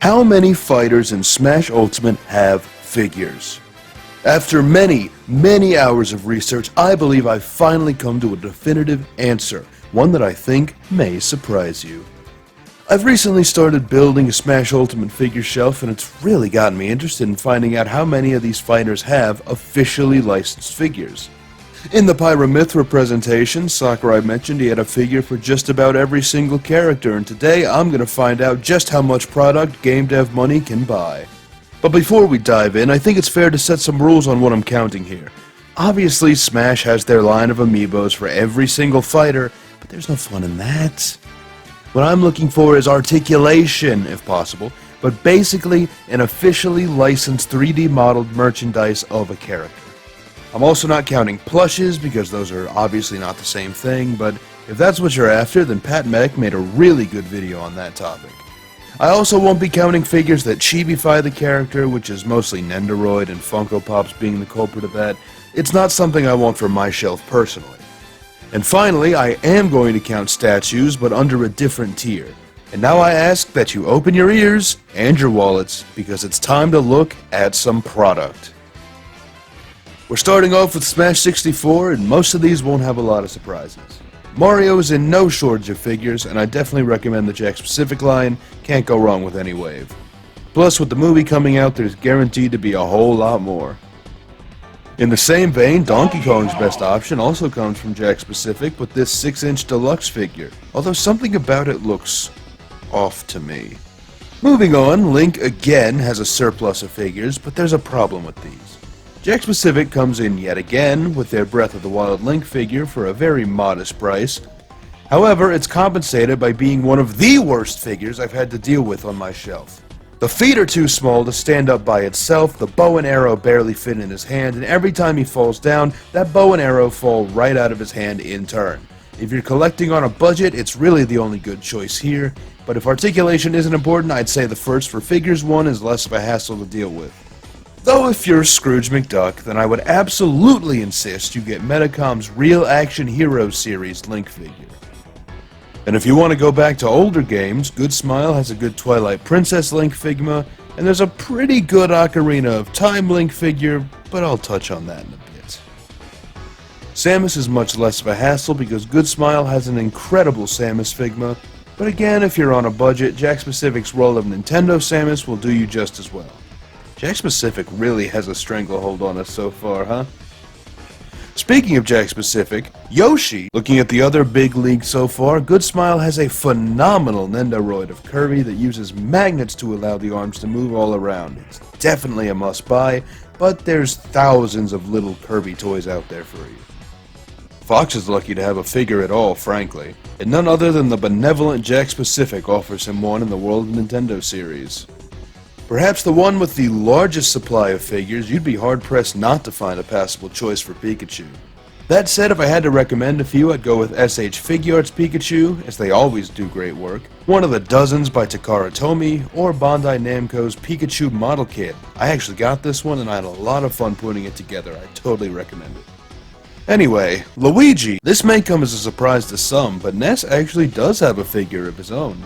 How many fighters in Smash Ultimate have figures? After many hours of research, I believe I've finally come to a definitive answer, one that I think may surprise you. I've recently started building a Smash Ultimate figure shelf, and it's really gotten me interested in finding out how many of these fighters have officially licensed figures. In the Pyramithra presentation, Sakurai mentioned he had a figure for just about every single character, and today I'm going to find out just how much product game dev money can buy. But before we dive in, I think it's fair to set some rules on what I'm counting here. Obviously, Smash has their line of amiibos for every single fighter, but there's no fun in that. What I'm looking for is articulation, if possible, but basically an officially licensed 3D modeled merchandise of a character. I'm also not counting plushes, because those are obviously not the same thing, but if that's what you're after, then Pat Mech made a really good video on that topic. I also won't be counting figures that chibify the character, which is mostly Nendoroid and Funko Pops being the culprit of that. It's not something I want for my shelf personally. And finally, I am going to count statues, but under a different tier. And now I ask that you open your ears and your wallets, because it's time to look at some product. We're starting off with Smash 64, and most of these won't have a lot of surprises. Mario is in no shortage of figures, and I definitely recommend the Jakks-Pacific line. Can't go wrong with any wave. Plus, with the movie coming out, there's guaranteed to be a whole lot more. In the same vein, Donkey Kong's best option also comes from Jakks-Pacific with this 6-inch deluxe figure, although something about it looks off to me. Moving on, Link again has a surplus of figures, but there's a problem with these. Jakks-Pacific comes in yet again with their Breath of the Wild Link figure for a very modest price. However, it's compensated by being one of the worst figures I've had to deal with on my shelf. The feet are too small to stand up by itself, the bow and arrow barely fit in his hand, and every time he falls down, that bow and arrow fall right out of his hand in turn. If you're collecting on a budget, it's really the only good choice here, but if articulation isn't important, I'd say the First for Figures one is less of a hassle to deal with. Though if you're Scrooge McDuck, then I would absolutely insist you get Medicom's Real Action Heroes series Link figure. And if you want to go back to older games, Good Smile has a good Twilight Princess Link Figma, and there's a pretty good Ocarina of Time Link figure, but I'll touch on that in a bit. Samus is much less of a hassle because Good Smile has an incredible Samus Figma, but again, if you're on a budget, Jakks-Pacific's roll of Nintendo Samus will do you just as well. Jakks-Pacific really has a stranglehold on us so far, huh? Speaking of Jakks-Pacific, Yoshi, looking at the other big league so far, Good Smile has a phenomenal Nendoroid of Kirby that uses magnets to allow the arms to move all around. It's definitely a must-buy, but there's thousands of little Kirby toys out there for you. Fox is lucky to have a figure at all, frankly, and none other than the benevolent Jakks-Pacific offers him one in the World of Nintendo series. Perhaps the one with the largest supply of figures, you'd be hard-pressed not to find a passable choice for Pikachu. That said, if I had to recommend a few, I'd go with SH Figuarts Pikachu, as they always do great work, one of the dozens by Takara Tomy, or Bandai Namco's Pikachu Model Kit. I actually got this one and I had a lot of fun putting it together. I totally recommend it. Anyway, Luigi. This may come as a surprise to some, but Ness actually does have a figure of his own.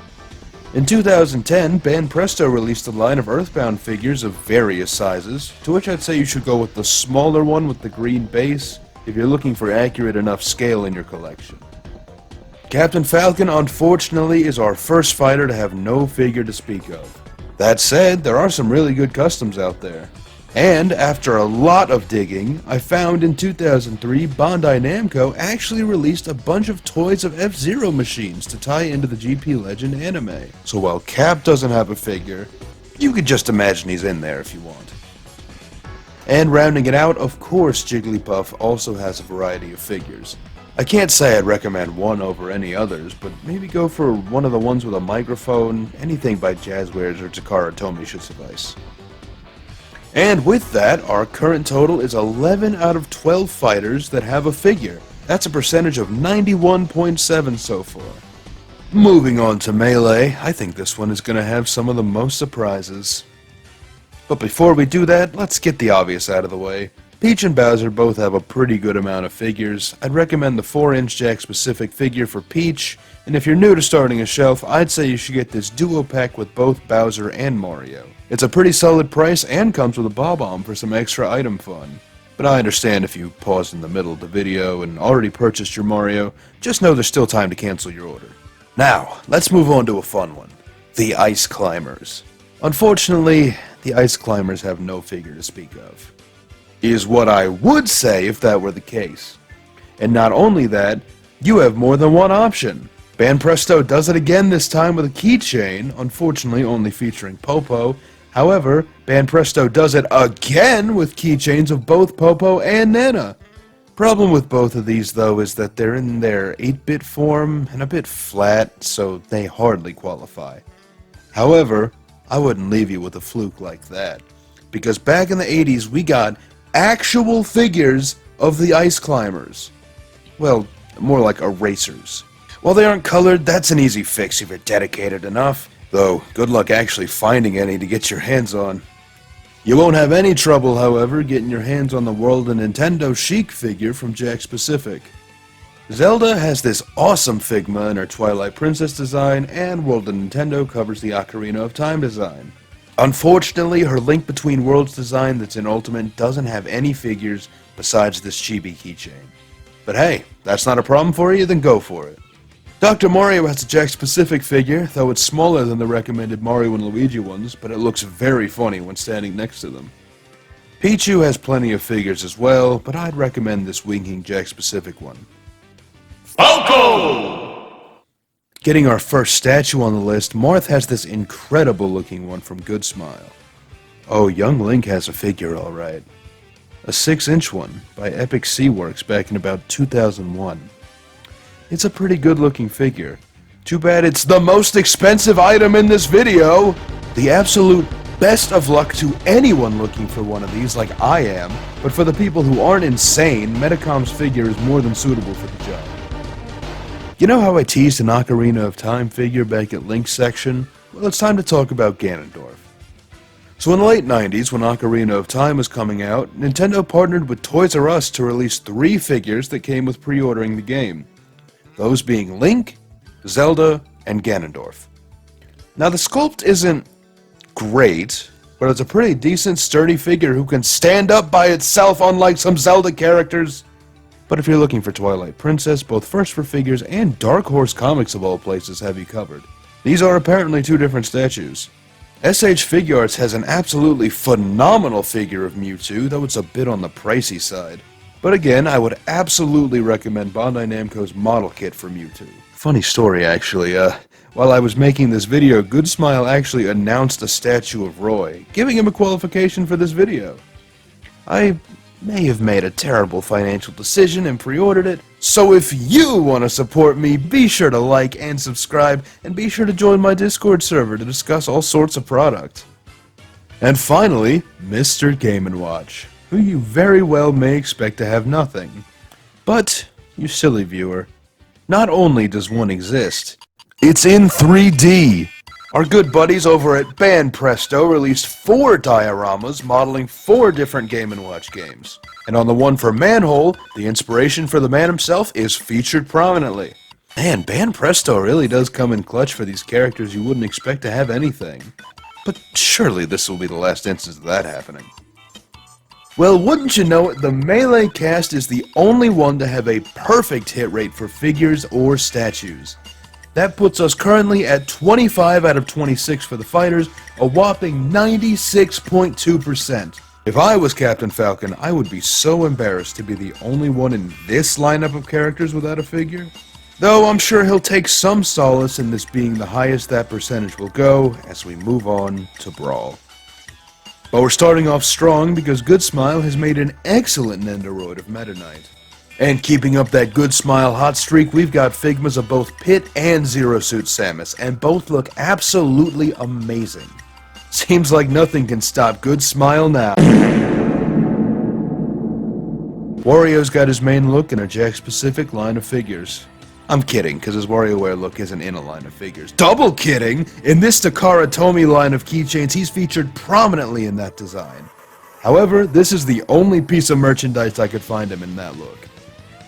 In 2010, Banpresto released a line of Earthbound figures of various sizes, to which I'd say you should go with the smaller one with the green base, if you're looking for accurate enough scale in your collection. Captain Falcon, unfortunately, is our first fighter to have no figure to speak of. That said, there are some really good customs out there. And, after a lot of digging, I found in 2003 Bandai Namco actually released a bunch of toys of F-Zero machines to tie into the GP Legend anime. So while Cap doesn't have a figure, you could just imagine he's in there if you want. And rounding it out, of course Jigglypuff also has a variety of figures. I can't say I'd recommend one over any others, but maybe go for one of the ones with a microphone. Anything by Jazzwares or Takara Tomy should suffice. And with that, our current total is 11 out of 12 fighters that have a figure. That's a percentage of 91.7 so far. Moving on to Melee, I think this one is going to have some of the most surprises. But before we do that, let's get the obvious out of the way. Peach and Bowser both have a pretty good amount of figures. I'd recommend the 4-inch Jack-specific figure for Peach, and if you're new to starting a shelf, I'd say you should get this duo pack with both Bowser and Mario. It's a pretty solid price and comes with a bob-omb for some extra item fun. But I understand if you paused in the middle of the video and already purchased your Mario, just know there's still time to cancel your order. Now, let's move on to a fun one. The Ice Climbers. Unfortunately, the Ice Climbers have no figure to speak of. Is what I would say if that were the case. And not only that, you have more than one option. Banpresto does it again this time with a keychain, unfortunately only featuring Popo. However, Banpresto does it again with keychains of both Popo and Nana. Problem with both of these though is that they're in their 8-bit form and a bit flat, so they hardly qualify. However, I wouldn't leave you with a fluke like that, because back in the 80s we got actual figures of the Ice Climbers. Well, more like erasers. While they aren't colored, that's an easy fix if you're dedicated enough, though good luck actually finding any to get your hands on. You won't have any trouble, however, getting your hands on the World of Nintendo Chic figure from Jakks Pacific. Zelda has this awesome Figma in her Twilight Princess design, and World of Nintendo covers the Ocarina of Time design. Unfortunately, her Link Between Worlds design that's in Ultimate doesn't have any figures besides this chibi keychain. But hey, that's not a problem for you, then go for it. Dr. Mario has a Jakks Pacific figure, though it's smaller than the recommended Mario and Luigi ones, but it looks very funny when standing next to them. Pichu has plenty of figures as well, but I'd recommend this winking Jakks Pacific one. Falco! Getting our first statue on the list, Marth has this incredible looking one from Good Smile. Oh, young Link has a figure alright. A 6-inch one by Epic Sea Works back in about 2001. It's a pretty good looking figure. Too bad it's the most expensive item in this video! The absolute best of luck to anyone looking for one of these like I am, but for the people who aren't insane, Metacom's figure is more than suitable for the job. You know how I teased an Ocarina of Time figure back at Link's section? Well, it's time to talk about Ganondorf. So in the late 90s, when Ocarina of Time was coming out, Nintendo partnered with Toys R Us to release 3 figures that came with pre-ordering the game. Those being Link, Zelda, and Ganondorf. Now the sculpt isn't great, but it's a pretty decent sturdy figure who can stand up by itself unlike some Zelda characters. But if you're looking for Twilight Princess, both First for Figures and Dark Horse Comics of all places have you covered. These are apparently 2 different statues. SH Figuarts has an absolutely phenomenal figure of Mewtwo, though it's a bit on the pricey side. But again, I would absolutely recommend Bandai Namco's model kit for Mewtwo. Funny story actually, while I was making this video, Good Smile actually announced a statue of Roy, giving him a qualification for this video. I may have made a terrible financial decision and pre-ordered it, so if you want to support me, be sure to like and subscribe, and be sure to join my Discord server to discuss all sorts of product. And finally, Mr. Game & Watch, who you very well may expect to have nothing. But, you silly viewer, not only does one exist, it's in 3D! Our good buddies over at Banpresto released 4 dioramas modeling 4 different Game & Watch games. And on the one for Manhole, the inspiration for the man himself is featured prominently. Man, Banpresto really does come in clutch for these characters you wouldn't expect to have anything. But surely this will be the last instance of that happening. Well, wouldn't you know it, the Melee cast is the only one to have a perfect hit rate for figures or statues. That puts us currently at 25 out of 26 for the fighters, a whopping 96.2%. If I was Captain Falcon, I would be so embarrassed to be the only one in this lineup of characters without a figure. Though I'm sure he'll take some solace in this being the highest that percentage will go as we move on to Brawl. But we're starting off strong because Good Smile has made an excellent Nendoroid of Meta Knight. And keeping up that Good Smile hot streak, we've got Figmas of both Pit and Zero Suit Samus, and both look absolutely amazing. Seems like nothing can stop Good Smile now. Wario's got his main look in a Jakks Pacific line of figures. I'm kidding, because his WarioWare look isn't in a line of figures. Double kidding! In this Takara Tomy line of keychains, he's featured prominently in that design. However, this is the only piece of merchandise I could find him in that look.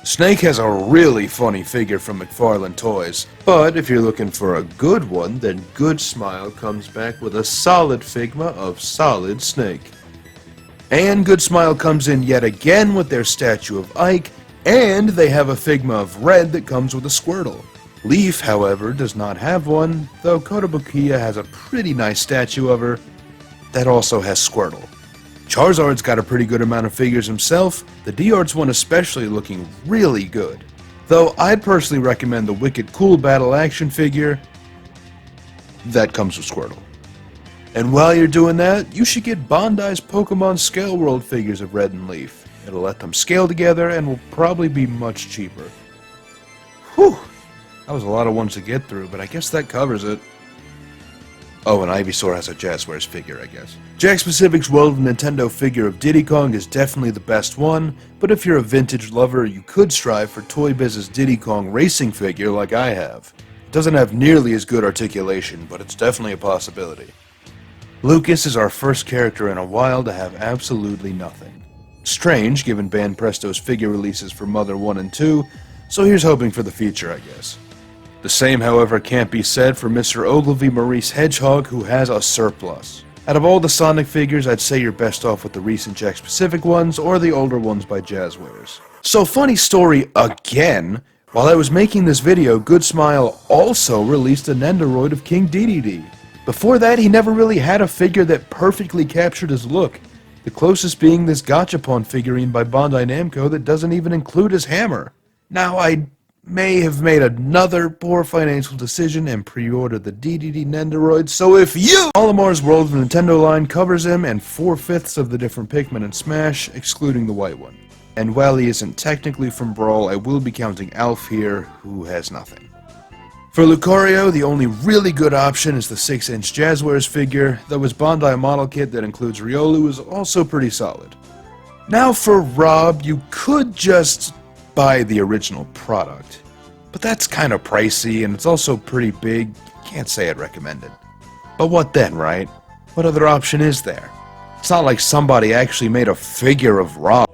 Snake has a really funny figure from McFarlane Toys, but if you're looking for a good one, then Good Smile comes back with a solid Figma of Solid Snake. And Good Smile comes in yet again with their statue of Ike, and they have a Figma of Red that comes with a Squirtle. Leaf, however, does not have one, though Kotobukiya has a pretty nice statue of her that also has Squirtle. Charizard's got a pretty good amount of figures himself, the D-Arts one especially looking really good. Though I'd personally recommend the Wicked Cool Battle Action figure that comes with Squirtle. And while you're doing that, you should get Bandai's Pokemon Scale World figures of Red and Leaf. It'll let them scale together and will probably be much cheaper. Whew! That was a lot of ones to get through, but I guess that covers it. Oh, and Ivysaur has a Jazzwares figure, I guess. Jakks Pacific's World of Nintendo figure of Diddy Kong is definitely the best one, but if you're a vintage lover, you could strive for Toy Biz's Diddy Kong racing figure like I have. It doesn't have nearly as good articulation, but it's definitely a possibility. Lucas is our first character in a while to have absolutely nothing. Strange, given Band Presto's figure releases for Mother 1 and 2, so here's hoping for the future, I guess. The same, however, can't be said for Mr. Ogilvy Maurice Hedgehog, who has a surplus. Out of all the Sonic figures, I'd say you're best off with the recent Jakks Pacific ones or the older ones by Jazzwares. So funny story again, while I was making this video, Good Smile also released a Nendoroid of King Dedede. Before that, he never really had a figure that perfectly captured his look, the closest being this Gachapon figurine by Bandai Namco that doesn't even include his hammer. Now, I may have made another poor financial decision and pre-ordered the Dedede Nendoroid, so if you... Olimar's World of Nintendo line covers him and 4/5 of the different Pikmin in Smash, excluding the white one. And while he isn't technically from Brawl, I will be counting Alf here, who has nothing. For Lucario, the only really good option is the 6-inch Jazzwares figure, though his Bandai model kit that includes Riolu is also pretty solid. Now for Rob, you could just buy the original product, but that's kind of pricey and it's also pretty big. Can't say I'd recommend it. But what then, right? What other option is there? It's not like somebody actually made a figure of Rob.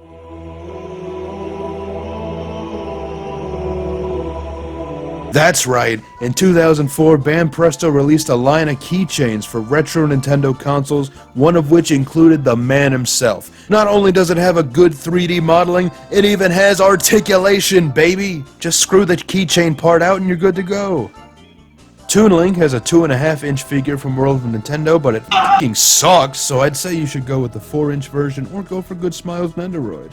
That's right, in 2004, Band Presto released a line of keychains for retro Nintendo consoles, one of which included the man himself. Not only does it have a good 3D modeling, it even has articulation, baby! Just screw the keychain part out and you're good to go. Toon Link has a 2.5-inch figure from World of Nintendo, but it f***ing sucks, so I'd say you should go with the 4-inch version or go for Good Smile's Nendoroid.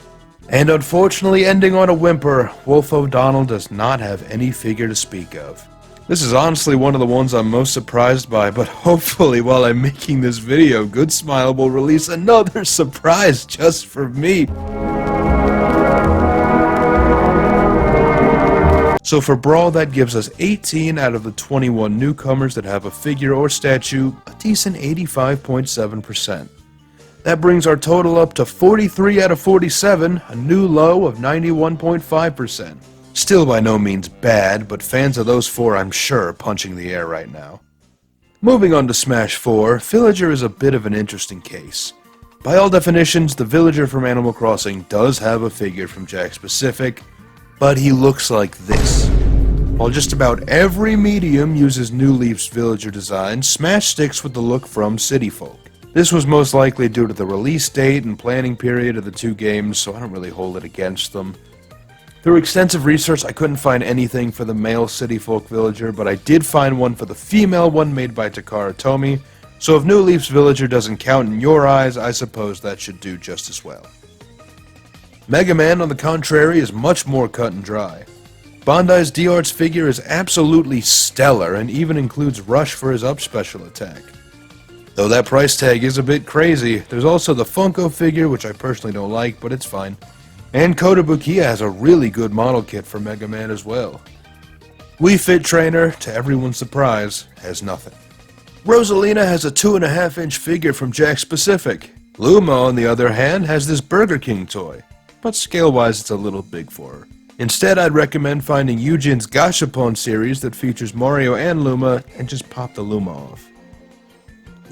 And unfortunately, ending on a whimper, Wolf O'Donnell does not have any figure to speak of. This is honestly one of the ones I'm most surprised by, but hopefully while I'm making this video, Good Smile will release another surprise just for me. So for Brawl, that gives us 18 out of the 21 newcomers that have a figure or statue, a decent 85.7%. That brings our total up to 43 out of 47, a new low of 91.5%. Still by no means bad, but fans of those four I'm sure are punching the air right now. Moving on to Smash 4, Villager is a bit of an interesting case. By all definitions, the Villager from Animal Crossing does have a figure from Jakks Pacific, but he looks like this. While just about every medium uses New Leaf's Villager design, Smash sticks with the look from City Folk. This was most likely due to the release date and planning period of the two games, so I don't really hold it against them. Through extensive research, I couldn't find anything for the male City Folk Villager, but I did find one for the female one made by Takara Tomy, so if New Leaf's Villager doesn't count in your eyes, I suppose that should do just as well. Mega Man, on the contrary, is much more cut and dry. Bandai's D-Arts figure is absolutely stellar and even includes Rush for his up special attack. Though that price tag is a bit crazy, there's also the Funko figure, which I personally don't like, but it's fine. And Kotobukiya has a really good model kit for Mega Man as well. Wii Fit Trainer, to everyone's surprise, has nothing. Rosalina has a 2.5-inch figure from Jakks Pacific. Luma, on the other hand, has this Burger King toy, but scale-wise it's a little big for her. Instead, I'd recommend finding Eugen's Gashapon series that features Mario and Luma, and just pop the Luma off.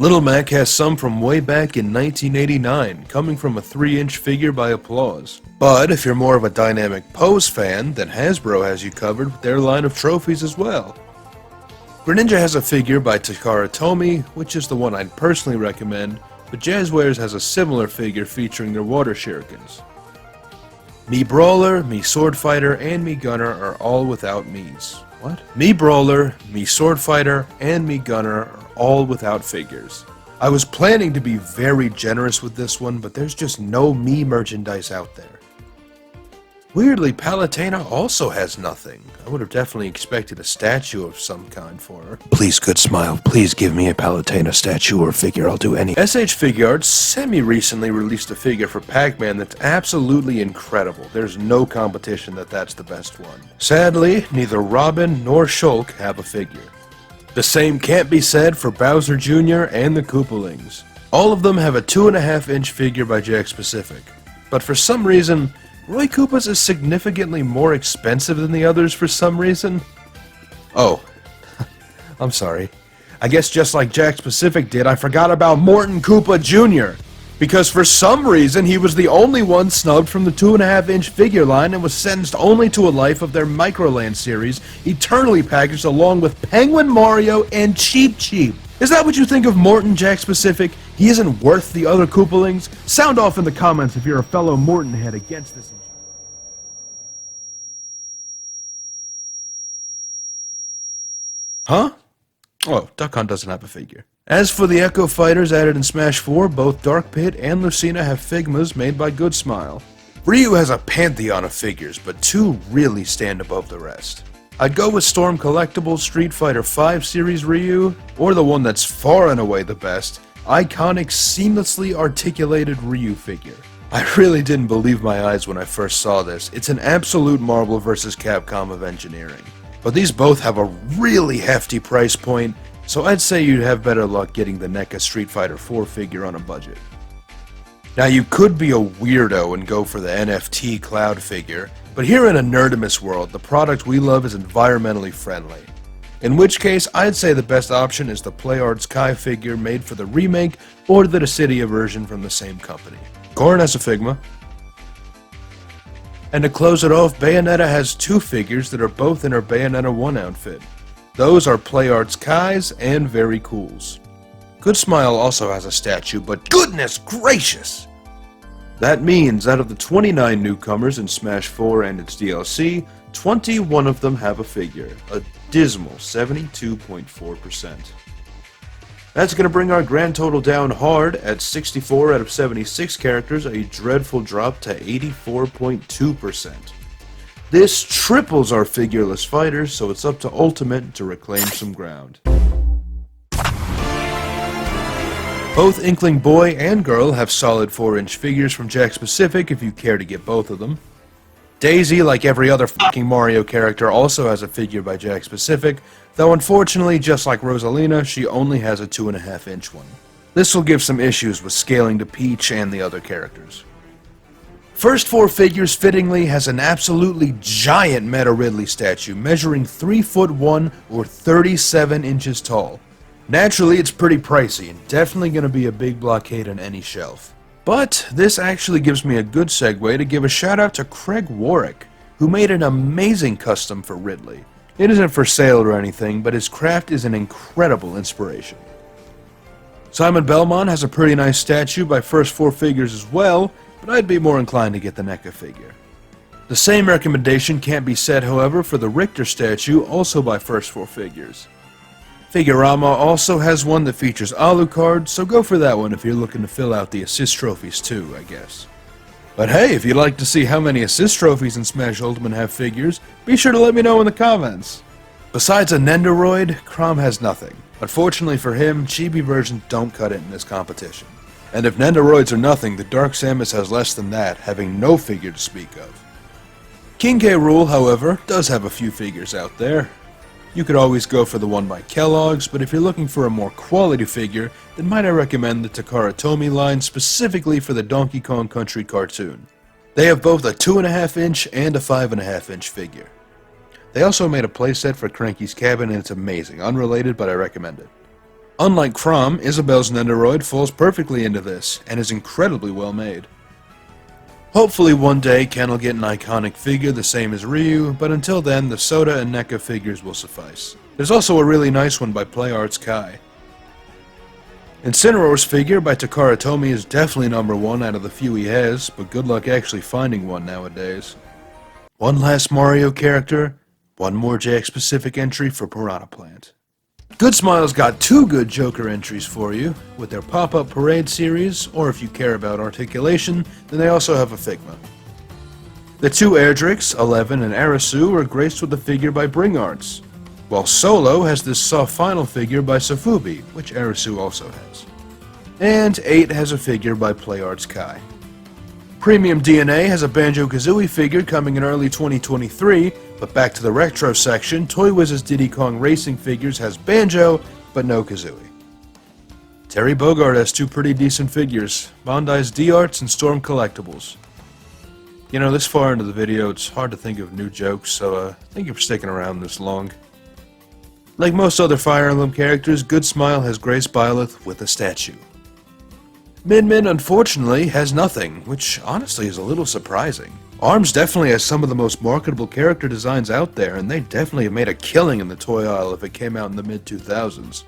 Little Mac has some from way back in 1989, coming from a 3-inch figure by Applause. But if you're more of a dynamic pose fan, then Hasbro has you covered with their line of trophies as well. Greninja has a figure by Takara Tomy, which is the one I'd personally recommend, but Jazzwares has a similar figure featuring their water shurikens. Me Brawler, Me Sword Fighter, and Me Gunner are all without Miis. What? Me Brawler, Me Sword Fighter, and Me Gunner are all without figures. I was planning to be very generous with this one, but there's just no Me merchandise out there. Weirdly, Palutena also has nothing. I would have definitely expected a statue of some kind for her. Please, good smile, please give me a Palutena statue or figure, I'll do any. SH Figuarts semi-recently released a figure for Pac-Man that's absolutely incredible. There's no competition that's the best one. Sadly, neither Robin nor Shulk have a figure. The same can't be said for Bowser Jr. and the Koopalings. All of them have a 2.5-inch figure by Jakks Pacific. But for some reason, Roy Koopa's is significantly more expensive than the others for some reason. Oh, I'm sorry. I guess just like Jakks Pacific did, I forgot about Morton Koopa Jr. Because for some reason, he was the only one snubbed from the 2.5-inch figure line and was sentenced only to a life of their Microland series, eternally packaged along with Penguin Mario and Cheep Cheep. Is that what you think of Morton Jakks Pacific? He isn't worth the other Koopalings? Sound off in the comments if you're a fellow Morton head against this. Huh? Oh, Duck Hunt doesn't have a figure. As for the Echo Fighters added in Smash 4, both Dark Pit and Lucina have Figmas made by Good Smile. Ryu has a pantheon of figures, but 2 really stand above the rest. I'd go with Storm Collectibles Street Fighter V Series Ryu, or the one that's far and away the best, iconic, seamlessly articulated Ryu figure. I really didn't believe my eyes when I first saw this. It's an absolute Marvel vs. Capcom of engineering. But these both have a really hefty price point, so I'd say you'd have better luck getting the NECA Street Fighter 4 figure on a budget. Now you could be a weirdo and go for the NFT Cloud figure, but here in Anerdymous world, the product we love is environmentally friendly. In which case, I'd say the best option is the PlayArts Kai figure made for the remake or the Dissidia version from the same company. Corrin has a Figma. And to close it off, Bayonetta has 2 figures that are both in her Bayonetta 1 outfit. Those are PlayArts Kai's and Very Cool's. Good Smile also has a statue, but goodness gracious! That means out of the 29 newcomers in Smash 4 and its DLC, 21 of them have a figure, a dismal 72.4%. That's going to bring our grand total down hard at 64 out of 76 characters, a dreadful drop to 84.2%. This triples our figureless fighters, so it's up to Ultimate to reclaim some ground. Both Inkling Boy and Girl have solid 4-inch figures from Jakks Pacific if you care to get both of them. Daisy, like every other fucking Mario character, also has a figure by Jakks Pacific, though unfortunately, just like Rosalina, she only has a 2.5-inch one. This will give some issues with scaling to Peach and the other characters. First 4 figures fittingly has an absolutely giant Meta Ridley statue measuring 3'1" or 37 inches tall. Naturally, it's pretty pricey and definitely going to be a big blockade on any shelf. But this actually gives me a good segue to give a shout out to Craig Warwick, who made an amazing custom for Ridley. It isn't for sale or anything, but his craft is an incredible inspiration. Simon Belmont has a pretty nice statue by first 4 figures as well, but I'd be more inclined to get the NECA figure. The same recommendation can't be said, however, for the Richter statue, also by first 4 figures. Figurama also has one that features Alucard, so go for that one if you're looking to fill out the assist trophies too, I guess. But hey, if you'd like to see how many assist trophies in Smash Ultimate have figures, be sure to let me know in the comments. Besides a Nendoroid, Chrom has nothing. Unfortunately for him, chibi versions don't cut it in this competition. And if Nendoroids are nothing, the Dark Samus has less than that, having no figure to speak of. King K. Rool, however, does have a few figures out there. You could always go for the one by Kellogg's, but if you're looking for a more quality figure, then might I recommend the Takara Tomy line specifically for the Donkey Kong Country cartoon. They have both a 2.5-inch and a 5.5-inch figure. They also made a playset for Cranky's Cabin and it's amazing, unrelated but I recommend it. Unlike Chrom, Isabelle's Nendoroid falls perfectly into this, and is incredibly well made. Hopefully one day Ken will get an iconic figure the same as Ryu, but until then the Soda and NECA figures will suffice. There's also a really nice one by PlayArts Kai. Incineroar's figure by Takara Tomy is definitely number one out of the few he has, but good luck actually finding one nowadays. One last Mario character, one more JX-specific entry for Piranha Plant. Good Smile's got two good Joker entries for you, with their Pop-Up Parade series, or if you care about articulation, then they also have a Figma. The two Erdricks, 11 and Arisu, are graced with a figure by Bring Arts, while Solo has this soft final figure by Sofubi, which Arisu also has. And 8 has a figure by PlayArts Kai. Premium DNA has a Banjo-Kazooie figure coming in early 2023, but back to the retro section, Toy Wiz's Diddy Kong Racing Figures has Banjo, but no Kazooie. Terry Bogard has two pretty decent figures, Bondi's D-Arts and Storm Collectibles. You know, this far into the video, it's hard to think of new jokes, so thank you for sticking around this long. Like most other Fire Emblem characters, Good Smile has Grace Byleth with a statue. Min Min, unfortunately, has nothing, which honestly is a little surprising. ARMS definitely has some of the most marketable character designs out there, and they definitely have made a killing in the toy aisle if it came out in the mid-2000s.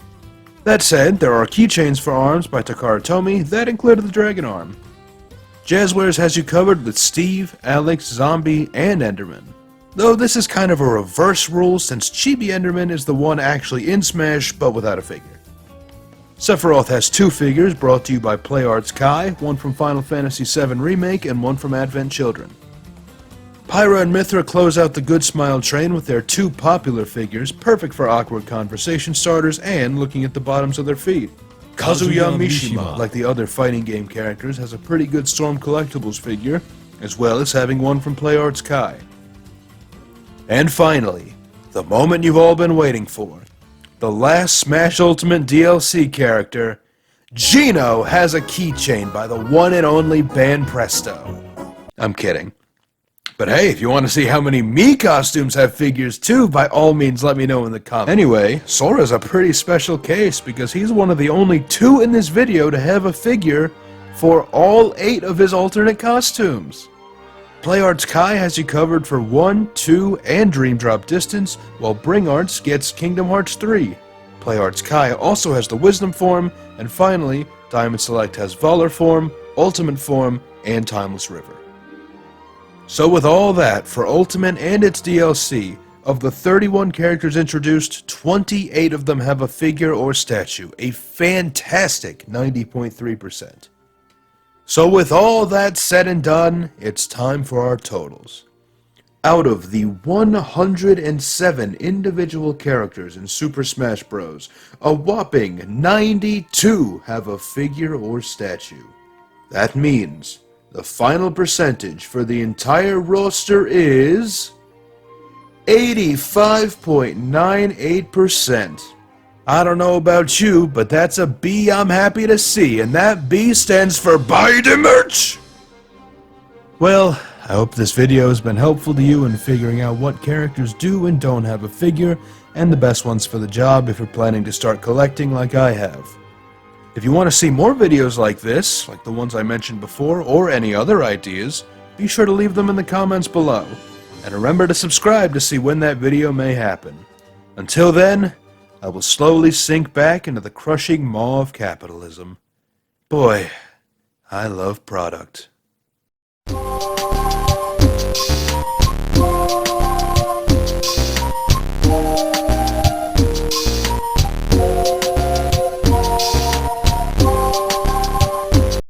That said, there are keychains for ARMS by Takara Tomy that included the Dragon Arm. Jazzwares has you covered with Steve, Alex, Zombie, and Enderman. Though this is kind of a reverse rule since Chibi Enderman is the one actually in Smash, but without a figure. Sephiroth has two figures brought to you by PlayArts Kai, one from Final Fantasy VII Remake and one from Advent Children. Pyra and Mithra close out the Good Smile train with their two popular figures, perfect for awkward conversation starters and looking at the bottoms of their feet. Kazuya Mishima, like the other fighting game characters, has a pretty good Storm Collectibles figure, as well as having one from PlayArts Kai. And finally, the moment you've all been waiting for. The last Smash Ultimate DLC character, Geno, has a keychain by the one and only Ban Presto. I'm kidding. But hey, if you want to see how many Mii costumes have figures too, by all means let me know in the comments. Anyway, Sora's a pretty special case because he's one of the only two in this video to have a figure for all 8 of his alternate costumes. PlayArts Kai has you covered for 1, 2, and Dream Drop Distance, while Bring Arts gets Kingdom Hearts 3. PlayArts Kai also has the Wisdom form, and finally, Diamond Select has Valor form, Ultimate form, and Timeless River. So with all that, for Ultimate and its DLC, of the 31 characters introduced, 28 of them have a figure or statue, a fantastic 90.3%. So with all that said and done, it's time for our totals. Out of the 107 individual characters in Super Smash Bros., a whopping 92 have a figure or statue. That means the final percentage for the entire roster is 85.98%. I don't know about you, but that's a B I'm happy to see, and that B stands for Buy the Merch! Well, I hope this video has been helpful to you in figuring out what characters do and don't have a figure, and the best ones for the job if you're planning to start collecting like I have. If you want to see more videos like this, like the ones I mentioned before, or any other ideas, be sure to leave them in the comments below. And remember to subscribe to see when that video may happen. Until then, I will slowly sink back into the crushing maw of capitalism. Boy, I love product.